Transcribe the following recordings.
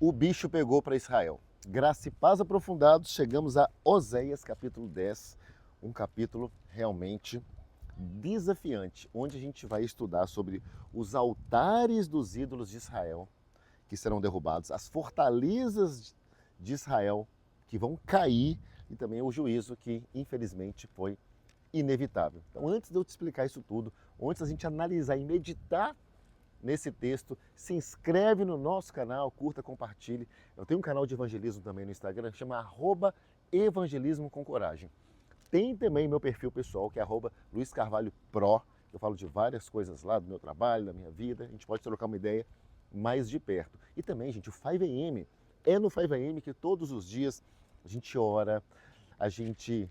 O bicho pegou para Israel. Graça e paz aprofundados, chegamos a Oséias capítulo 10, um capítulo realmente desafiante, onde a gente vai estudar sobre os altares dos ídolos de Israel que serão derrubados, as fortalezas de Israel que vão cair e também o juízo que infelizmente foi inevitável. Então, antes de eu te explicar isso tudo, antes da gente analisar e meditar nesse texto, se inscreve no nosso canal, curta, compartilhe. Eu tenho um canal de evangelismo também no Instagram, chama @evangelismo com coragem. Tem também meu perfil pessoal, que é @Luiz Carvalho Pro. Eu falo de várias coisas lá do meu trabalho, da minha vida. A gente pode trocar uma ideia mais de perto. E também, gente, o 5am. É no 5am que todos os dias a gente ora, a gente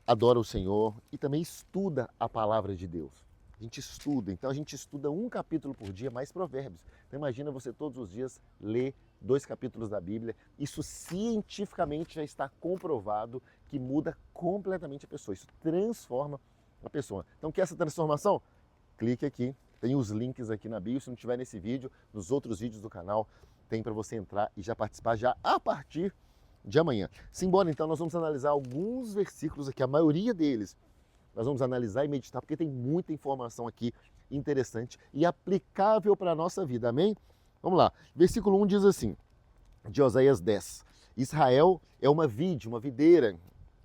adora o Senhor e também estuda a palavra de Deus. A gente estuda, então a gente estuda um capítulo por dia, mais provérbios. Então imagina você todos os dias ler 2 capítulos da Bíblia. Isso cientificamente já está comprovado que muda completamente a pessoa. Isso transforma a pessoa. Então quer essa transformação? Clique aqui, tem os links aqui na bio. Se não tiver nesse vídeo, nos outros vídeos do canal, tem para você entrar e já participar já a partir de amanhã. Simbora, então, nós vamos analisar alguns versículos aqui, a maioria deles nós vamos analisar e meditar, porque tem muita informação aqui interessante e aplicável para a nossa vida, amém? Vamos lá, versículo 1 diz assim, de Oséias 10, Israel é uma vide, uma videira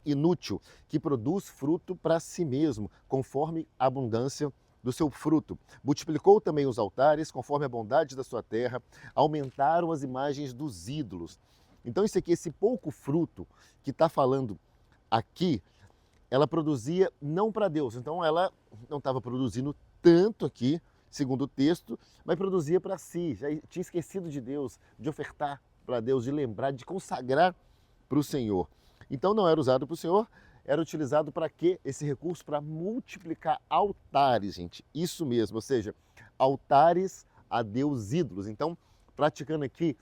inútil, que produz fruto para si mesmo, conforme a abundância do seu fruto. Multiplicou também os altares, conforme a bondade da sua terra, aumentaram as imagens dos ídolos. Então isso aqui, esse pouco fruto que está falando aqui, ela produzia não para Deus, então ela não estava produzindo tanto aqui, segundo o texto, mas produzia para si, já tinha esquecido de Deus, de ofertar para Deus, de lembrar, de consagrar para o Senhor. Então não era usado para o Senhor, era utilizado para quê? Esse recurso para multiplicar altares, gente, isso mesmo, ou seja, altares a Deus ídolos. Então, praticando aqui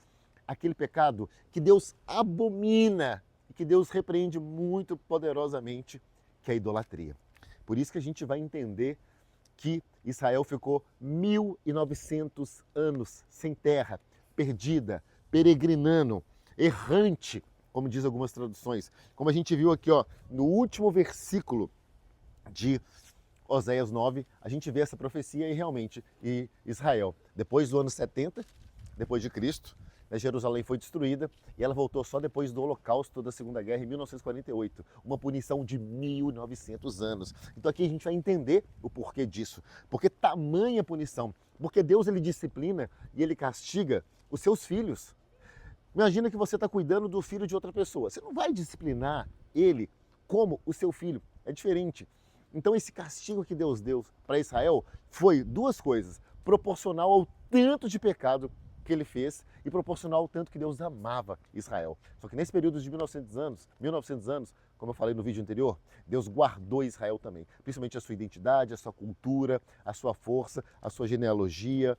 aquele pecado que Deus abomina e que Deus repreende muito poderosamente, que é a idolatria. Por isso que a gente vai entender que Israel ficou 1900 anos sem terra, perdida, peregrinando, errante, como diz algumas traduções. Como a gente viu aqui, ó, no último versículo de Oséias 9, a gente vê essa profecia e realmente Israel, depois do ano 70, depois de Cristo, Jerusalém foi destruída e ela voltou só depois do Holocausto da Segunda Guerra, em 1948. Uma punição de 1900 anos. Então aqui a gente vai entender o porquê disso. Porque tamanha punição. Porque Deus, ele disciplina e ele castiga os seus filhos. Imagina que você está cuidando do filho de outra pessoa. Você não vai disciplinar ele como o seu filho. É diferente. Então esse castigo que Deus deu para Israel foi duas coisas. Proporcional ao tanto de pecado que ele fez e proporcional ao tanto que Deus amava Israel. Só que nesse período de 1900 anos, como eu falei no vídeo anterior, Deus guardou Israel também, principalmente a sua identidade, a sua cultura, a sua força, a sua genealogia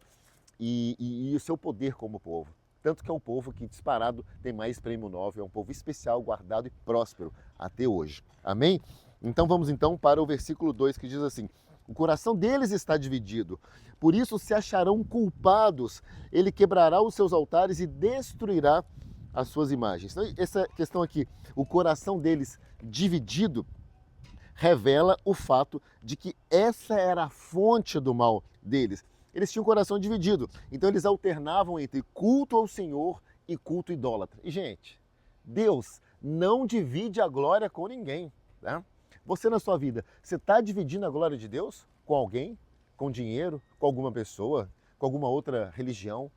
e o seu poder como povo. Tanto que é um povo que, disparado, tem mais prêmio Nobel, é um povo especial, guardado e próspero até hoje. Amém? Então vamos então para o versículo 2, que diz assim, o coração deles está dividido, por isso se acharão culpados, ele quebrará os seus altares e destruirá as suas imagens. Então, essa questão aqui, o coração deles dividido, revela o fato de que essa era a fonte do mal deles. Eles tinham o coração dividido, então eles alternavam entre culto ao Senhor e culto idólatra. E, gente, Deus não divide a glória com ninguém, tá? Você na sua vida, você está dividindo a glória de Deus com alguém, com dinheiro, com alguma pessoa, com alguma outra religião,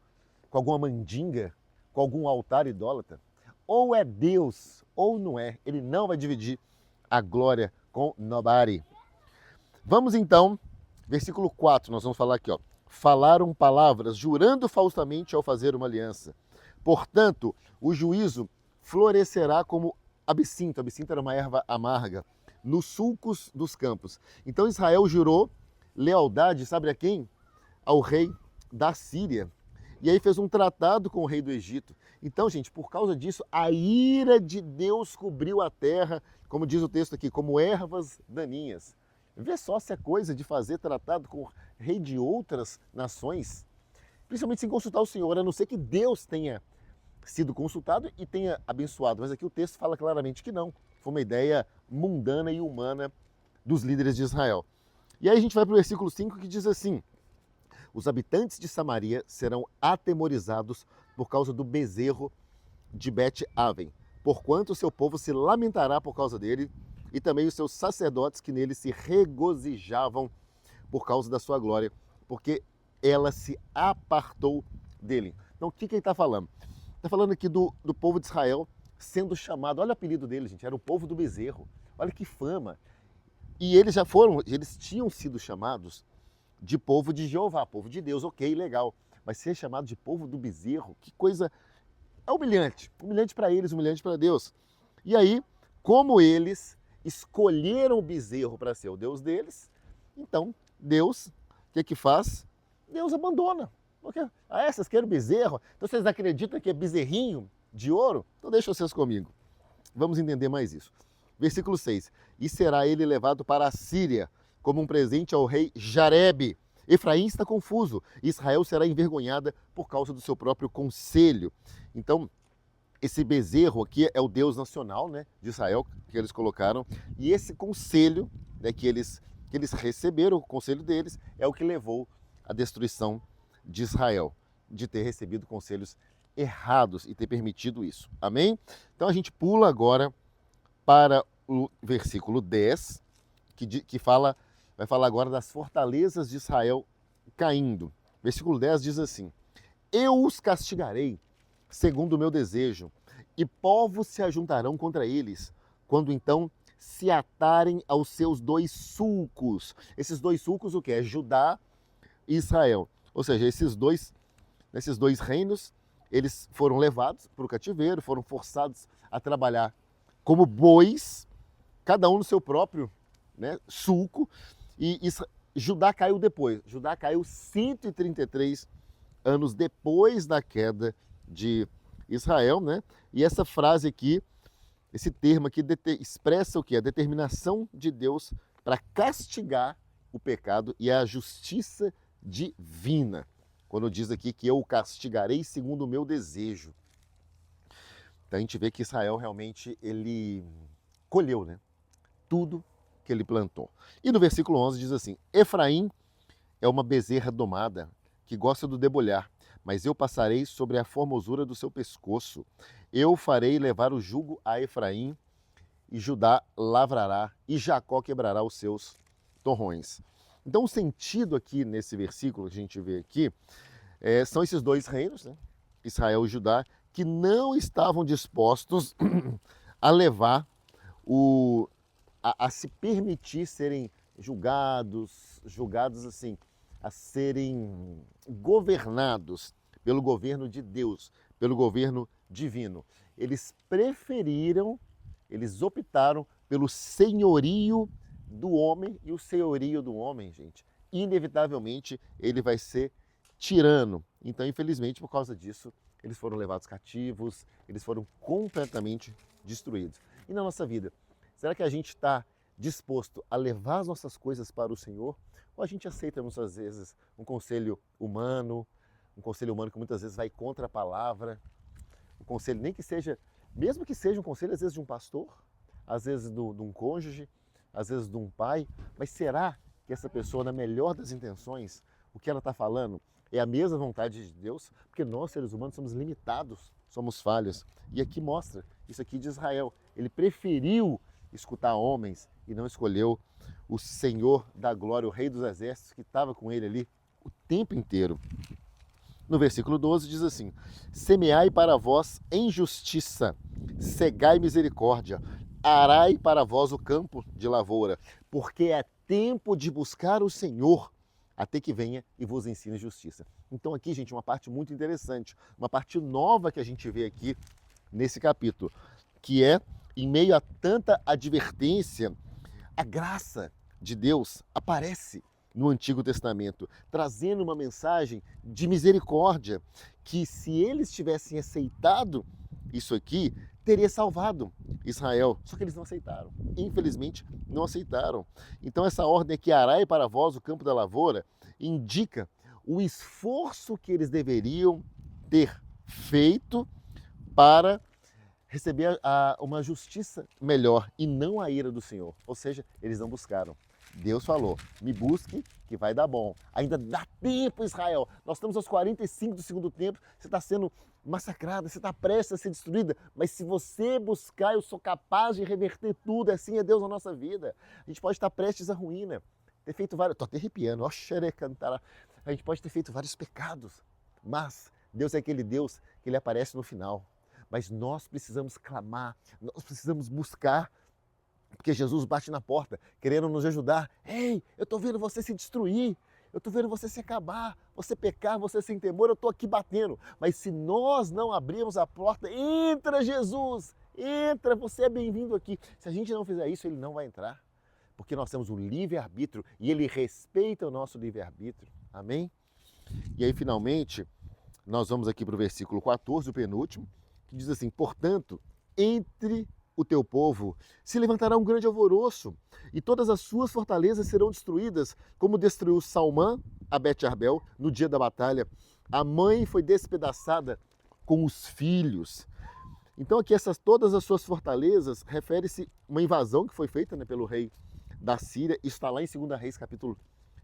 com alguma mandinga, com algum altar idólatra? Ou é Deus ou não é. Ele não vai dividir a glória com nobody. Vamos então, versículo 4, nós vamos falar aqui, ó. Falaram palavras, jurando falsamente ao fazer uma aliança. Portanto, o juízo florescerá como absinto. Absinto era uma erva amarga, nos sulcos dos campos. Então Israel jurou lealdade, sabe a quem? Ao rei da Síria. E aí fez um tratado com o rei do Egito. Então, gente, por causa disso, a ira de Deus cobriu a terra, como diz o texto aqui, como ervas daninhas. Vê só se é coisa de fazer tratado com o rei de outras nações, principalmente sem consultar o Senhor, a não ser que Deus tenha sido consultado e tenha abençoado. Mas aqui o texto fala claramente que não. Foi uma ideia mundana e humana dos líderes de Israel. E aí a gente vai para o versículo 5 que diz assim: os habitantes de Samaria serão atemorizados por causa do bezerro de Bet-Aven, porquanto o seu povo se lamentará por causa dele, e também os seus sacerdotes que nele se regozijavam por causa da sua glória, porque ela se apartou dele. Então o que ele está falando? Está falando aqui do povo de Israel sendo chamado, olha o apelido dele, gente, era o povo do bezerro, olha que fama. E eles tinham sido chamados de povo de Jeová, povo de Deus, ok, legal. Mas ser chamado de povo do bezerro, que coisa humilhante para eles, humilhante para Deus. E aí, como eles escolheram o bezerro para ser o Deus deles, então Deus, o que faz? Deus abandona. Porque, vocês querem bezerro? Então vocês acreditam que é bezerrinho de ouro? Então deixa vocês comigo. Vamos entender mais isso. Versículo 6. E será ele levado para a Síria, como um presente ao rei Jarebe. Efraim está confuso, Israel será envergonhada por causa do seu próprio conselho. Então, esse bezerro aqui é o Deus nacional, né, de Israel, que eles colocaram, e esse conselho, né, que eles receberam, o conselho deles, é o que levou à destruição de Israel, de ter recebido conselhos errados e ter permitido isso. Amém? Então a gente pula agora para o versículo 10, que vai falar agora das fortalezas de Israel caindo. Versículo 10 diz assim: eu os castigarei segundo o meu desejo, e povos se ajuntarão contra eles, quando então se atarem aos seus dois sulcos. Esses dois sulcos, o que é? Judá e Israel. Ou seja, esses dois reinos, eles foram levados para o cativeiro, foram forçados a trabalhar como bois, cada um no seu próprio, né, sulco, e Judá caiu depois. Judá caiu 133 anos depois da queda de Israel, né? E essa frase aqui, esse termo aqui expressa o que? A determinação de Deus para castigar o pecado e a justiça divina. Quando diz aqui que eu o castigarei segundo o meu desejo. Então a gente vê que Israel realmente ele colheu, né, tudo que ele plantou. E no versículo 11 diz assim: Efraim é uma bezerra domada que gosta do debulhar, mas eu passarei sobre a formosura do seu pescoço. Eu farei levar o jugo a Efraim, e Judá lavrará, e Jacó quebrará os seus torrões. Então o sentido aqui nesse versículo que a gente vê aqui são esses dois reinos, né, Israel e Judá, que não estavam dispostos a levar a se permitir serem julgados assim, a serem governados pelo governo de Deus, pelo governo divino. Eles optaram pelo senhorio do homem, e o senhorio do homem, gente, inevitavelmente ele vai ser tirano. Então, infelizmente, por causa disso, eles foram levados cativos, eles foram completamente destruídos. E na nossa vida, será que a gente está disposto a levar as nossas coisas para o Senhor? Ou a gente aceita muitas vezes um conselho humano que muitas vezes vai contra a palavra, um conselho nem que seja, mesmo que seja um conselho às vezes de um pastor, às vezes de um cônjuge, às vezes de um pai, mas será que essa pessoa, na melhor das intenções, o que ela está falando é a mesma vontade de Deus? Porque nós, seres humanos, somos limitados, somos falhos. E aqui mostra, isso aqui de Israel, ele preferiu escutar homens e não escolheu o Senhor da glória, o Rei dos Exércitos, que estava com ele ali o tempo inteiro. No versículo 12 diz assim: semeai para vós em justiça, cegai misericórdia, arai para vós o campo de lavoura, porque é tempo de buscar o Senhor, até que venha e vos ensine justiça. Então aqui, gente, uma parte muito interessante, uma parte nova que a gente vê aqui nesse capítulo, que é, em meio a tanta advertência, a graça de Deus aparece no Antigo Testamento, trazendo uma mensagem de misericórdia, que se eles tivessem aceitado isso aqui, teria salvado Israel. Só que eles não aceitaram. Infelizmente, não aceitaram. Então essa ordem aqui, arai para vós o campo da lavoura, indica o esforço que eles deveriam ter feito para receber uma justiça melhor e não a ira do Senhor. Ou seja, eles não buscaram. Deus falou, me busque que vai dar bom. Ainda dá tempo, Israel. Nós estamos aos 45 do segundo tempo, você está sendo massacrada, você está prestes a ser destruída. Mas se você buscar, eu sou capaz de reverter tudo. Assim é Deus na nossa vida. A gente pode estar prestes à ruína, ter feito vários... Estou até arrepiando, ó, xerecantara. A gente pode ter feito vários pecados, mas Deus é aquele Deus que Ele aparece no final. Mas nós precisamos clamar, nós precisamos buscar, porque Jesus bate na porta, querendo nos ajudar. Ei, eu estou vendo você se destruir, eu estou vendo você se acabar, você pecar, você sem temor, eu estou aqui batendo. Mas se nós não abrirmos a porta, entra Jesus, entra, você é bem-vindo aqui. Se a gente não fizer isso, Ele não vai entrar, porque nós temos o livre-arbítrio e Ele respeita o nosso livre-arbítrio. Amém? E aí, finalmente, nós vamos aqui para o versículo 14, o penúltimo, que diz assim, portanto, entre o teu povo se levantará um grande alvoroço, e todas as suas fortalezas serão destruídas, como destruiu Salmã a Bet-Arbel no dia da batalha. A mãe foi despedaçada com os filhos. Então aqui todas as suas fortalezas refere-se a uma invasão que foi feita, né, pelo rei da Síria. Isso está lá em 2 Reis, capítulo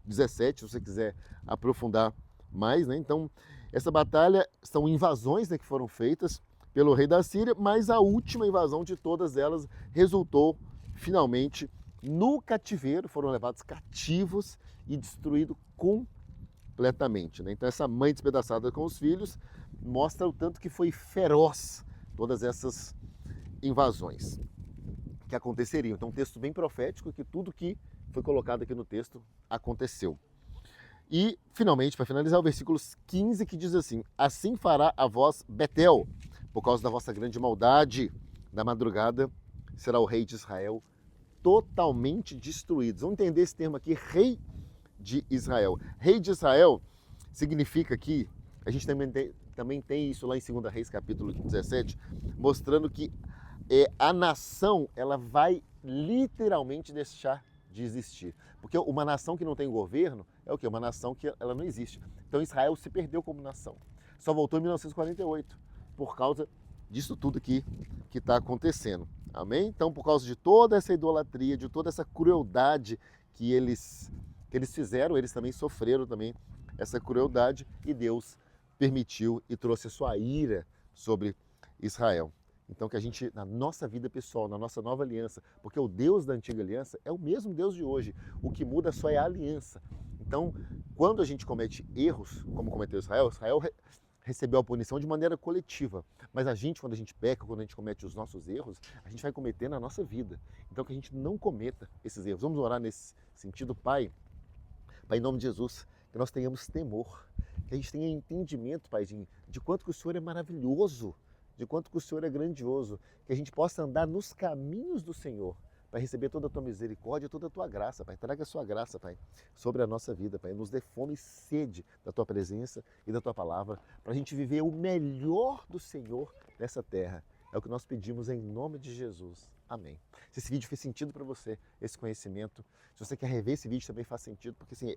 17, se você quiser aprofundar mais, né? Então, essa batalha são invasões, né, que foram feitas pelo rei da Síria, mas a última invasão de todas elas resultou finalmente no cativeiro, foram levados cativos e destruídos completamente, né? Então essa mãe despedaçada com os filhos mostra o tanto que foi feroz todas essas invasões que aconteceriam. Então um texto bem profético que tudo que foi colocado aqui no texto aconteceu. E, finalmente, para finalizar, o versículo 15 que diz assim, assim fará a vós Betel, por causa da vossa grande maldade, na madrugada será o rei de Israel totalmente destruído. Vamos entender esse termo aqui, rei de Israel. Rei de Israel significa que, a gente também tem isso lá em 2 Reis, capítulo 17, mostrando que a nação ela vai literalmente deixar de existir. Porque uma nação que não tem governo é o quê? Uma nação que ela não existe. Então Israel se perdeu como nação. Só voltou em 1948 por causa disso tudo que está acontecendo. Amém? Então, por causa de toda essa idolatria, de toda essa crueldade que eles fizeram, eles também sofreram também essa crueldade e Deus permitiu e trouxe a sua ira sobre Israel. Então que a gente, na nossa vida pessoal, na nossa nova aliança, porque o Deus da antiga aliança é o mesmo Deus de hoje, o que muda só é a aliança. Então, quando a gente comete erros, como cometeu Israel, recebeu a punição de maneira coletiva. Mas a gente, quando a gente peca, quando a gente comete os nossos erros, a gente vai cometer na nossa vida. Então que a gente não cometa esses erros. Vamos orar nesse sentido, Pai. Pai, em nome de Jesus, que nós tenhamos temor, que a gente tenha entendimento, Pai, de quanto que o Senhor é maravilhoso, de quanto que o Senhor é grandioso, que a gente possa andar nos caminhos do Senhor, para receber toda a Tua misericórdia, toda a Tua graça, Pai. Traga a Sua graça, Pai, sobre a nossa vida, Pai. Nos dê fome e sede da Tua presença e da Tua palavra, para a gente viver o melhor do Senhor nessa terra. É o que nós pedimos em nome de Jesus. Amém. Se esse vídeo fez sentido para você, esse conhecimento, se você quer rever esse vídeo também faz sentido, porque assim,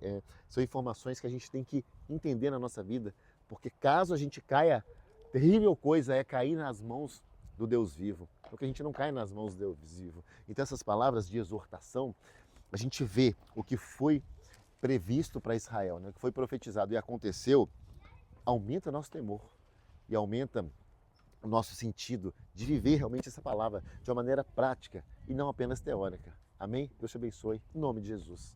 são informações que a gente tem que entender na nossa vida, porque caso a gente caia, terrível coisa é cair nas mãos do Deus vivo, porque a gente não cai nas mãos do Deus vivo. Então essas palavras de exortação, a gente vê o que foi previsto para Israel, né? O que foi profetizado e aconteceu, aumenta nosso temor e aumenta o nosso sentido de viver realmente essa palavra de uma maneira prática e não apenas teórica. Amém? Deus te abençoe, em nome de Jesus.